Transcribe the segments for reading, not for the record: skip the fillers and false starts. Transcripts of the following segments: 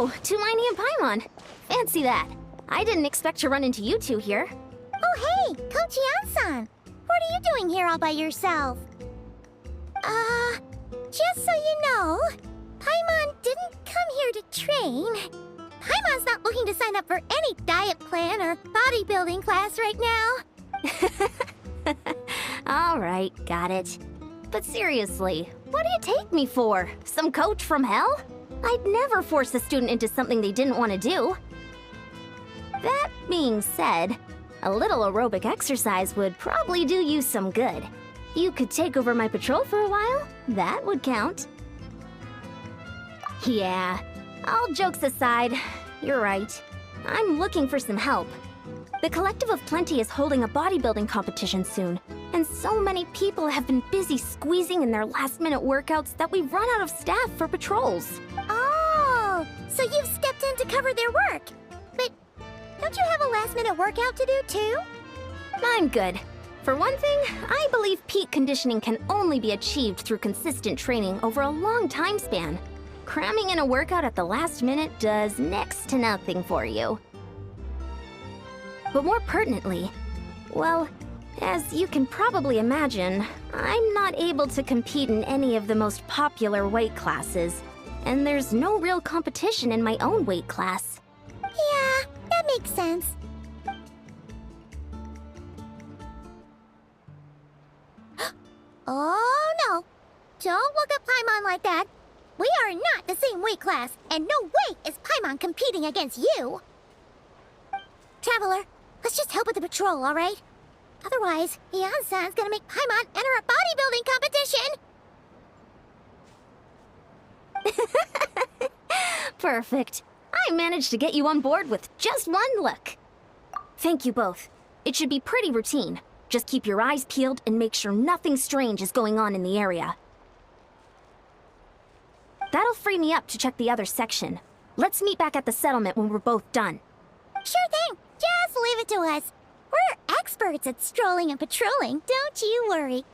Oh, Tumini and Paimon. Fancy that. I didn't expect to run into you two here. Oh, hey, Coach Yan-san. What are you doing here all by yourself? Just so you know, Paimon didn't come here to train. Paimon's not looking to sign up for any diet plan or bodybuilding class right now. All right, got it. But seriously, what do you take me for? Some coach from hell? I'd never force a student into something they didn't want to do. That being said, a little aerobic exercise would probably do you some good. You could take over my patrol for a while. That would count. Yeah, all jokes aside, you're right. I'm looking for some help. The Collective of Plenty is holding a bodybuilding competition soon, and so many people have been busy squeezing in their last-minute workouts that we've run out of staff for patrols. Oh, so you've stepped in to cover their work. But don't you have a last-minute workout to do too? I'm good. For one thing, I believe peak conditioning can only be achieved through consistent training over a long time span. Cramming in a workout at the last minute does next to nothing for you. But more pertinently, well, as you can probably imagine, I'm not able to compete in any of the most popular weight classes, and there's no real competition in my own weight class. Yeah, that makes sense. Oh no! Don't look at Paimon like that. We are not the same weight class, and no way is Paimon competing against you. Traveler, let's just help with the patrol, all right? Otherwise, Yan-san's gonna make Paimon enter a bodybuilding competition. Perfect. I managed to get you on board with just one look. Thank you both. It should be pretty routine. Just keep your eyes peeled and make sure nothing strange is going on in the area. That'll free me up to check the other section. Let's meet back at the settlement when we're both done. Sure thing. Just leave it to us. We're experts at strolling and patrolling, don't you worry.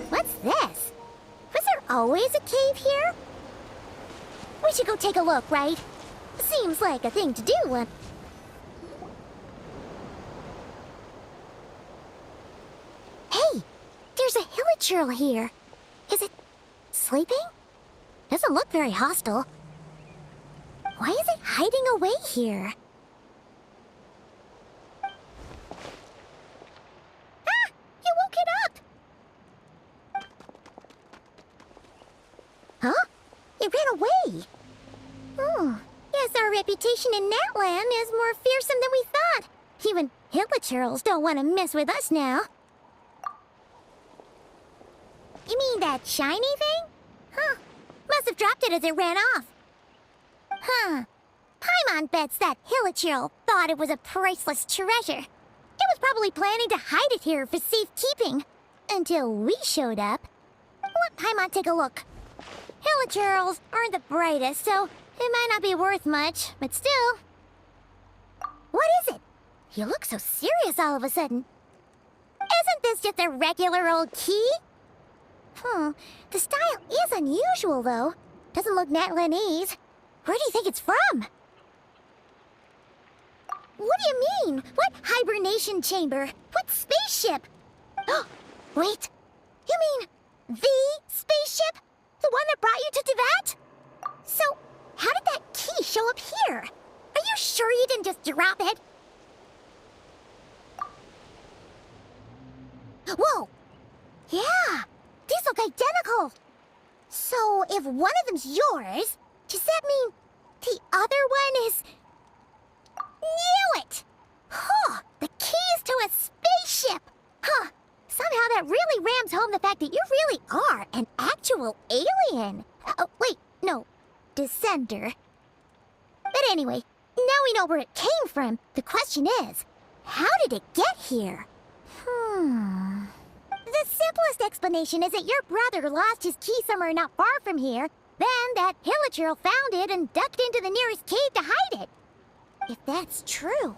What's this? Was there always a cave here? We should go take a look, right? Seems like a thing to do. Hey, there's a hilichurl here. Is it sleeping? Doesn't look very hostile. Why is it hiding away here? Ah! You woke it up! Huh? It ran away. Oh, yes, our reputation in that land is more fearsome than we thought. Even hilichurls don't want to mess with us now. You mean that shiny thing? Huh. Must have dropped it as it ran off. Huh. Paimon bets that hilichurl thought it was a priceless treasure. It was probably planning to hide it here for safekeeping. Until we showed up. Let Paimon take a look. Hilichurls aren't the brightest, so it might not be worth much, but still. What is it? You look so serious all of a sudden. It's Isn't this just a regular old key? The style is unusual, though. Doesn't look Natlanese. Where do you think it's from? What do you mean? What hibernation chamber? What spaceship? Wait, you mean the spaceship? The one that brought you to Tibet? So, how did that key show up here? Are you sure you didn't just drop it? Whoa! Yeah, these look identical. So, if one of them's yours, does that mean the other one is... Knew it! Huh, the keys to a spaceship! Huh, somehow that really rams home the fact that you really are an actual alien. Wait, no, descender. But anyway, now we know where it came from. The question is, how did it get here? The simplest explanation is that your brother lost his key somewhere not far from here, then that Hilichurl found it and ducked into the nearest cave to hide it. If that's true,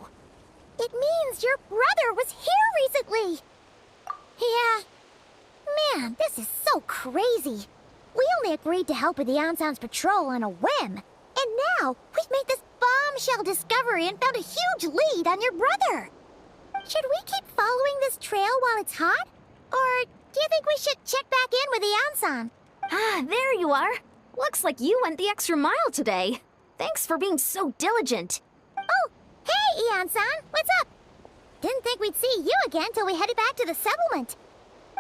it means your brother was here recently. Yeah. Man, this is so crazy. We only agreed to help with the Anson's patrol on a whim. And now, we've made this bombshell discovery and found a huge lead on your brother. Should we keep following this trail while it's hot? Or do you think we should check back in with the Anson? There you are. Looks like you went the extra mile today. Thanks for being so diligent. Oh, hey, Eon-san, what's up? Didn't think we'd see you again till we headed back to the settlement.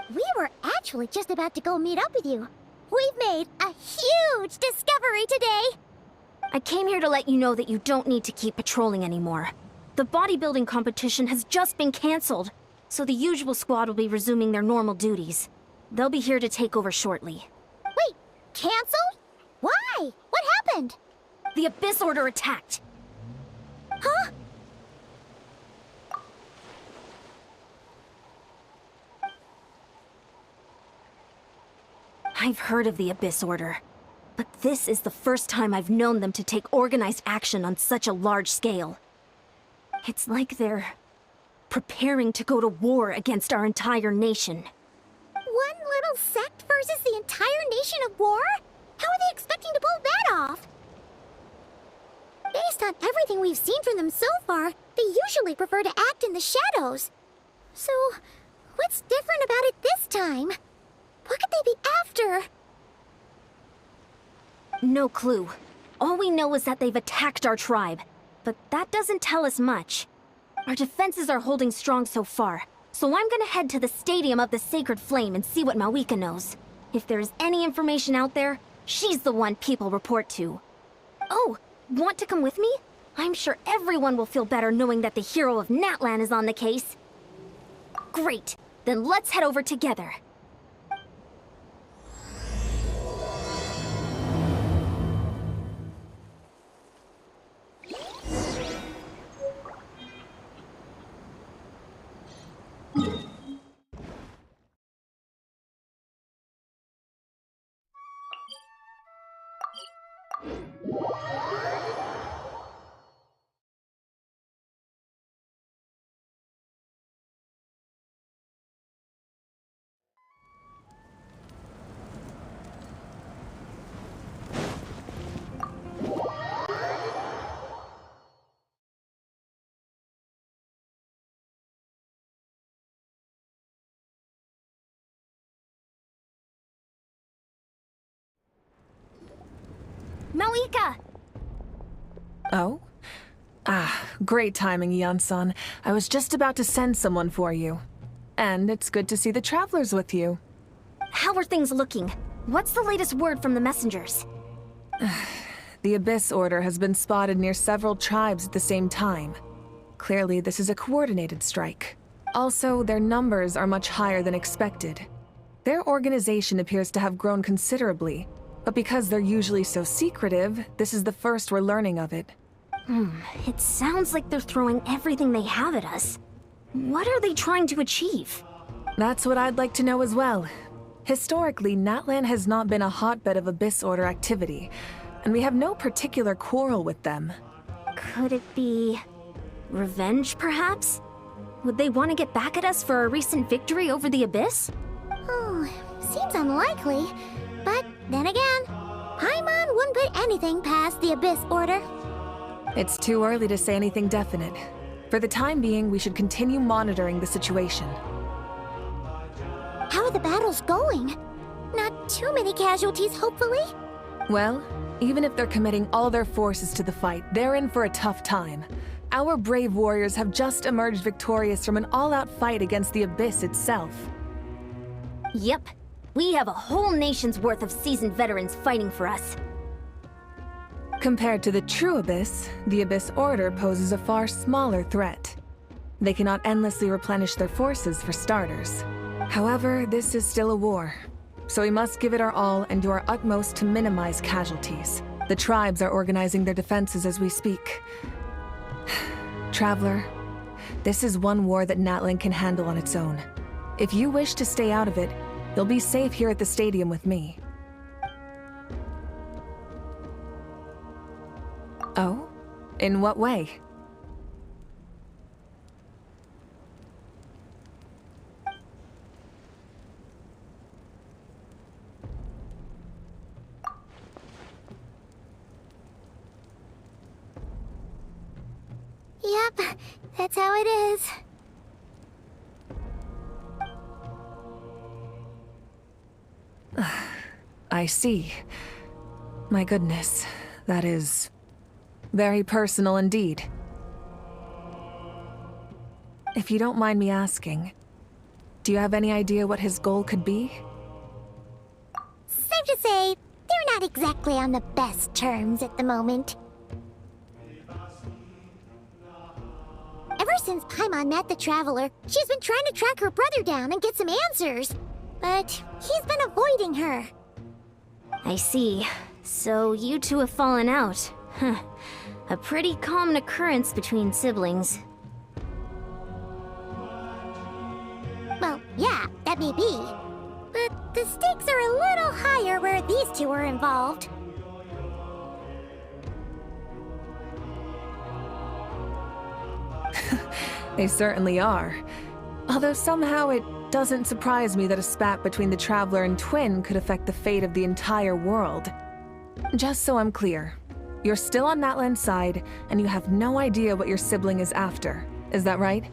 We were actually just about to go meet up with you. We've made a huge discovery today. I came here to let you know that you don't need to keep patrolling anymore. The bodybuilding competition has just been canceled, so the usual squad will be resuming their normal duties. They'll be here to take over shortly. Wait, canceled? Why? What happened? The Abyss Order attacked. Huh? I've heard of the Abyss Order, but this is the first time I've known them to take organized action on such a large scale. It's like they're preparing to go to war against our entire nation. One little sect versus the entire nation of war? How are they expecting to pull that off? Based on everything we've seen from them so far, they usually prefer to act in the shadows. So, what's different about it this time? What could they be after? No clue. All we know is that they've attacked our tribe, but that doesn't tell us much. Our defenses are holding strong so far, so I'm gonna head to the Stadium of the Sacred Flame and see what Mawika knows. If there's any information out there, she's the one people report to. Oh, want to come with me? I'm sure everyone will feel better knowing that the hero of Natlan is on the case. Great, then let's head over together. Mawika! Oh? Great timing, Eon-san. I was just about to send someone for you. And it's good to see the travelers with you. How are things looking? What's the latest word from the messengers? The Abyss Order has been spotted near several tribes at the same time. Clearly, this is a coordinated strike. Also, their numbers are much higher than expected. Their organization appears to have grown considerably, but because they're usually so secretive, this is the first we're learning of it. It sounds like they're throwing everything they have at us. What are they trying to achieve? That's what I'd like to know as well. Historically, Natlan has not been a hotbed of Abyss Order activity, and we have no particular quarrel with them. Could it be... revenge, perhaps? Would they want to get back at us for our recent victory over the Abyss? Oh, seems unlikely. But then again, Paimon wouldn't put anything past the Abyss Order. It's too early to say anything definite. For the time being, we should continue monitoring the situation. How are the battles going? Not too many casualties, hopefully? Well, even if they're committing all their forces to the fight, they're in for a tough time. Our brave warriors have just emerged victorious from an all-out fight against the Abyss itself. Yep. We have a whole nation's worth of seasoned veterans fighting for us. Compared to the true Abyss, the Abyss Order poses a far smaller threat. They cannot endlessly replenish their forces for starters. However, this is still a war, so we must give it our all and do our utmost to minimize casualties. The tribes are organizing their defenses as we speak. Traveler, this is one war that Natlan can handle on its own. If you wish to stay out of it, you'll be safe here at the stadium with me. Oh? In what way? Yep, that's how it is. I see. My goodness, that is very personal indeed. If you don't mind me asking, do you have any idea what his goal could be? Safe to say, they're not exactly on the best terms at the moment. Ever since Paimon met the Traveler, she's been trying to track her brother down and get some answers. But he's been avoiding her. I see. So you two have fallen out. Huh. A pretty common occurrence between siblings. Well, yeah, that may be. But the stakes are a little higher where these two are involved. They certainly are. Although somehow it doesn't surprise me that a spat between the Traveler and Twin could affect the fate of the entire world. Just so I'm clear, you're still on Natlan's side, and you have no idea what your sibling is after. Is that right?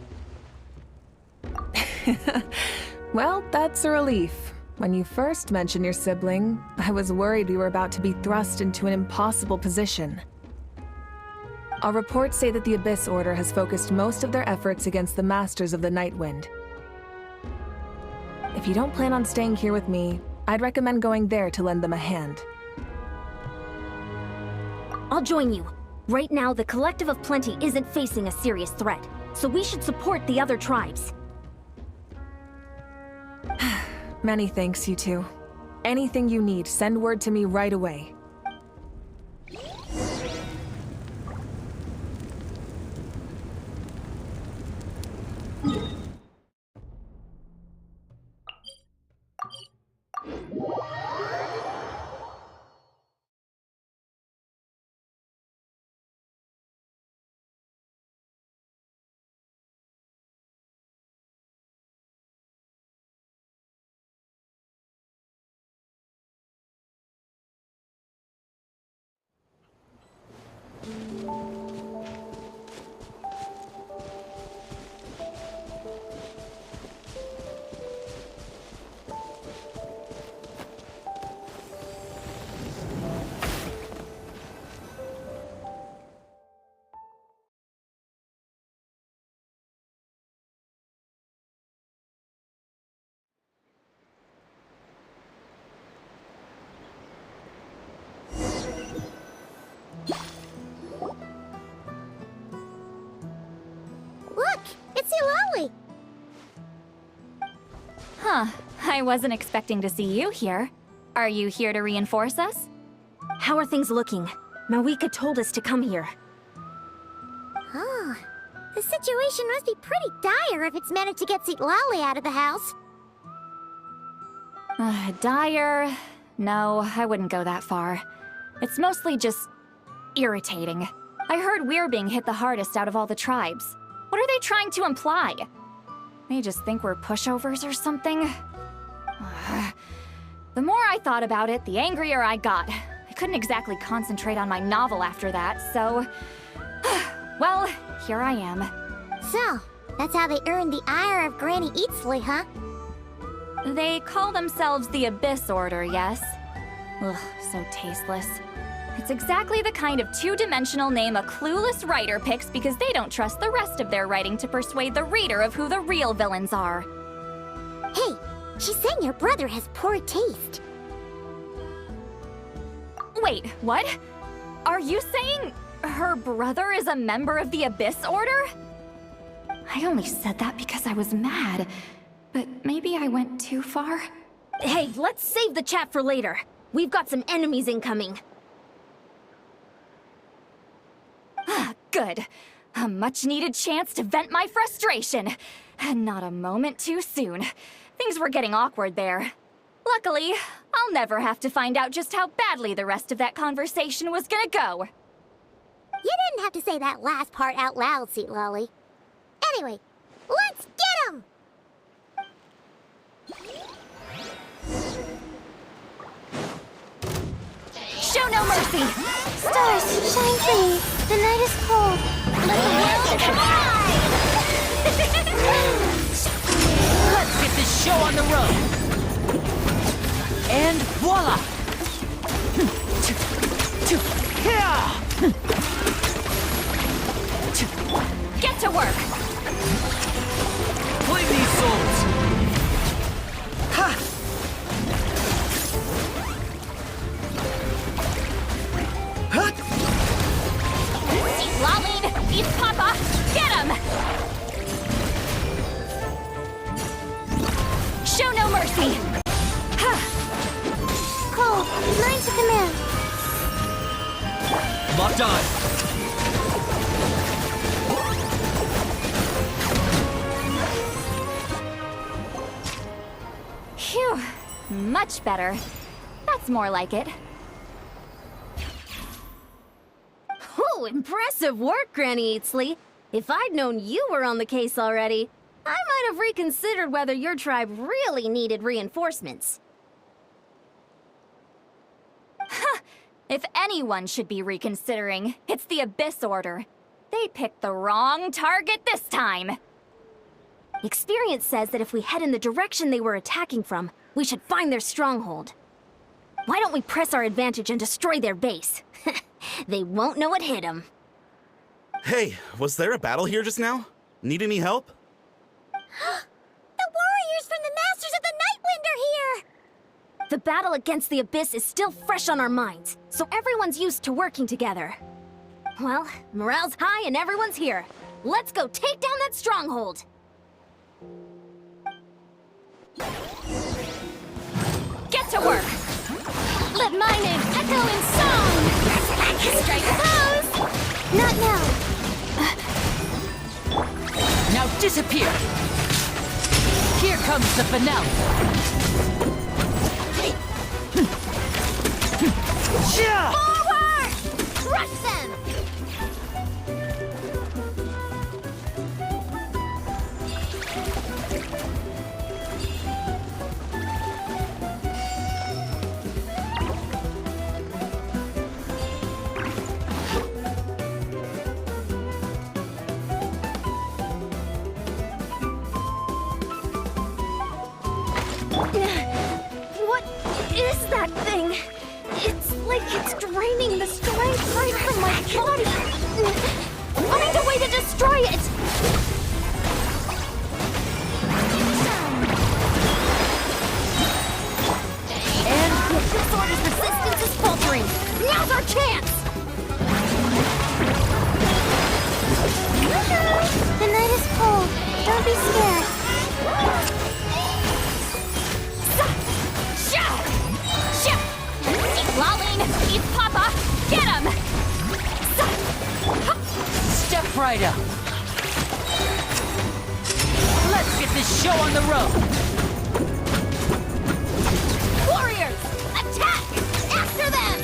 Well, that's a relief. When you first mentioned your sibling, I was worried we were about to be thrust into an impossible position. Our reports say that the Abyss Order has focused most of their efforts against the Masters of the Nightwind. If you don't plan on staying here with me, I'd recommend going there to lend them a hand. I'll join you. Right now, the Collective of Plenty isn't facing a serious threat, so we should support the other tribes. Many thanks, you two. Anything you need, send word to me right away. Look, it's Eulalie! Huh. I wasn't expecting to see you here. Are you here to reinforce us? How are things looking? Mawika told us to come here. Oh, the situation must be pretty dire if it's managed to get Eulalie out of the house. Dire? No, I wouldn't go that far. It's mostly just irritating. I heard we're being hit the hardest out of all the tribes. What are they trying to imply? They just think we're pushovers or something. The more I thought about it, the angrier I got. I couldn't exactly concentrate on my novel after that, so... well, here I am. So, that's how they earned the ire of Granny Eatsley, huh? They call themselves the Abyss Order, yes? Ugh, so tasteless. It's exactly the kind of two-dimensional name a clueless writer picks because they don't trust the rest of their writing to persuade the reader of who the real villains are. Hey, she's saying your brother has poor taste. Wait, what? Are you saying her brother is a member of the Abyss Order? I only said that because I was mad, but maybe I went too far. Hey, let's save the chat for later. We've got some enemies incoming. Good. A much-needed chance to vent my frustration. And not a moment too soon. Things were getting awkward there. Luckily, I'll never have to find out just how badly the rest of that conversation was gonna go. You didn't have to say that last part out loud, Sweet Lolly. Anyway, let's get 'em! Show no mercy! Stars, shine free. The night is cold. Let the world arrive! Let's get this show on the road! And voila! Get to work! Claim these souls! Ha! Huh? Eat Laline! Eat Papa! Get him! Show no mercy! Cole, line to command. Locked on! Phew, much better. That's more like it. Oh, impressive work, Granny Eatsley. If I'd known you were on the case already, I might have reconsidered whether your tribe really needed reinforcements. If anyone should be reconsidering, it's the Abyss Order. They picked the wrong target this time. Experience says that if we head in the direction they were attacking from, we should find their stronghold. Why don't we press our advantage and destroy their base? They won't know what hit them. Hey, was there a battle here just now? Need any help? The warriors from the Masters of the Nightwind are here! The battle against the Abyss is still fresh on our minds, so everyone's used to working together. Well, morale's high and everyone's here. Let's go take down that stronghold! Get to work! Let my name echo in song! Strike pose! Not now. Now disappear! Here comes the finale! Yeah! Forward! Crush them! What is that thing? It's like it's draining the strength right from my body. Find a way to destroy it! And this order's resistance is faltering. Now's our chance! The night is cold. Don't be scared. Laline, eat Papa, get him! Step right up! Let's get this show on the road! Warriors, attack! After them!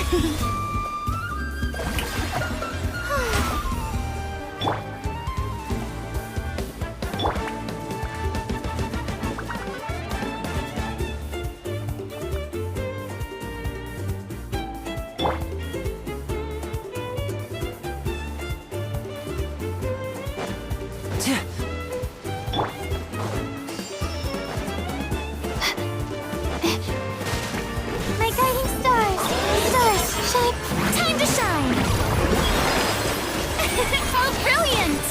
My guiding stars! Stars, shine! Time to shine! How brilliant!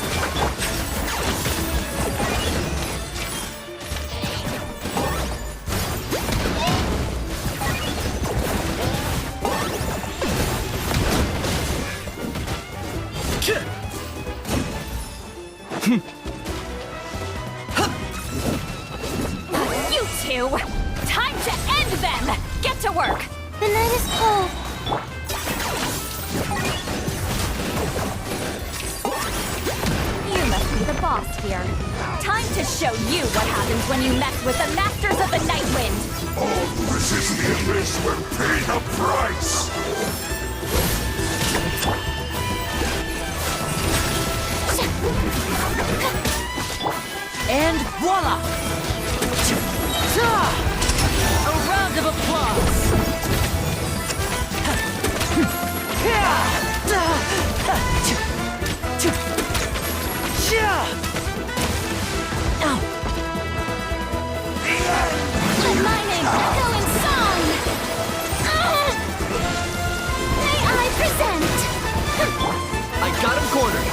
You two! Time to end them! Get to work! The night is cold. You must be the boss here. Time to show you what happens when you mess with the Masters of the Night Wind! All who resist the abyss will pay the price! And voila! A round of applause! Aligning, echoing song! May I present? I got him cornered!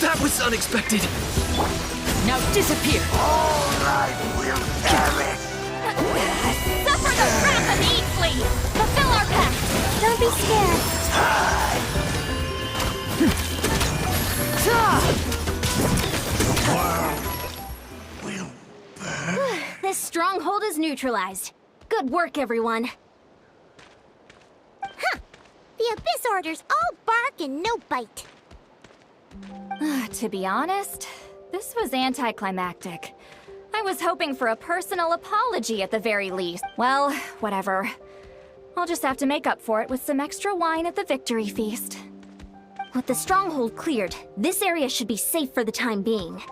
That was unexpected! Now disappear! All right, will perish! Suffer the wrath of the Eat Flea! Fulfill our pact! Don't be scared. Will burn. This stronghold is neutralized. Good work, everyone. The Abyss Order's all bark and no bite. To be honest, this was anticlimactic. I was hoping for a personal apology at the very least. Well, whatever. I'll just have to make up for it with some extra wine at the victory feast. With the stronghold cleared, this area should be safe for the time being.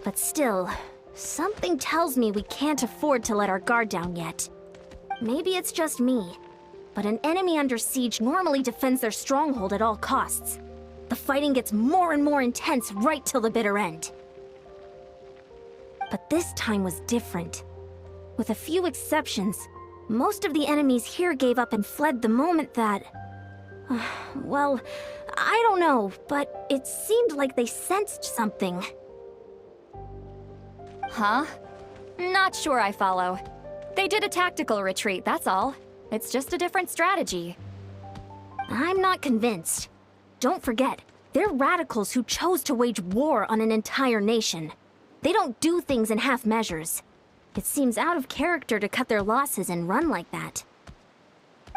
But still, something tells me we can't afford to let our guard down yet. Maybe it's just me, but an enemy under siege normally defends their stronghold at all costs. The fighting gets more and more intense right till the bitter end. But this time was different. With a few exceptions, most of the enemies here gave up and fled the moment that... well, I don't know, but it seemed like they sensed something. Huh? Not sure I follow. They did a tactical retreat, that's all. It's just a different strategy. I'm not convinced. Don't forget, they're radicals who chose to wage war on an entire nation. They don't do things in half measures. It seems out of character to cut their losses and run like that.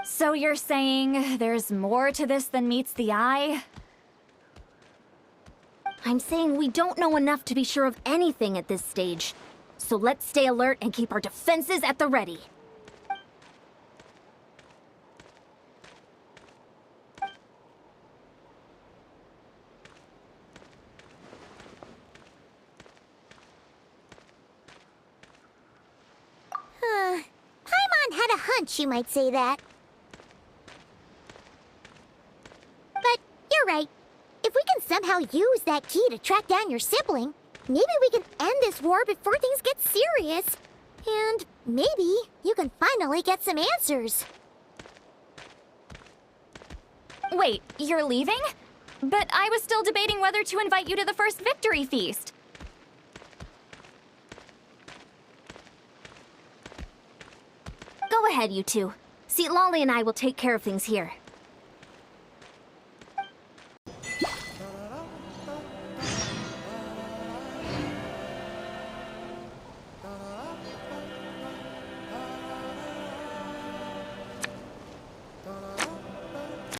So you're saying there's more to this than meets the eye? I'm saying we don't know enough to be sure of anything at this stage. So let's stay alert and keep our defenses at the ready. Paimon had a hunch you might say that. But you're right. If we can somehow use that key to track down your sibling, maybe we can end this war before things get serious. And maybe you can finally get some answers. Wait, you're leaving? But I was still debating whether to invite you to the first victory feast. Go ahead, you two. See, Lolly and I will take care of things here.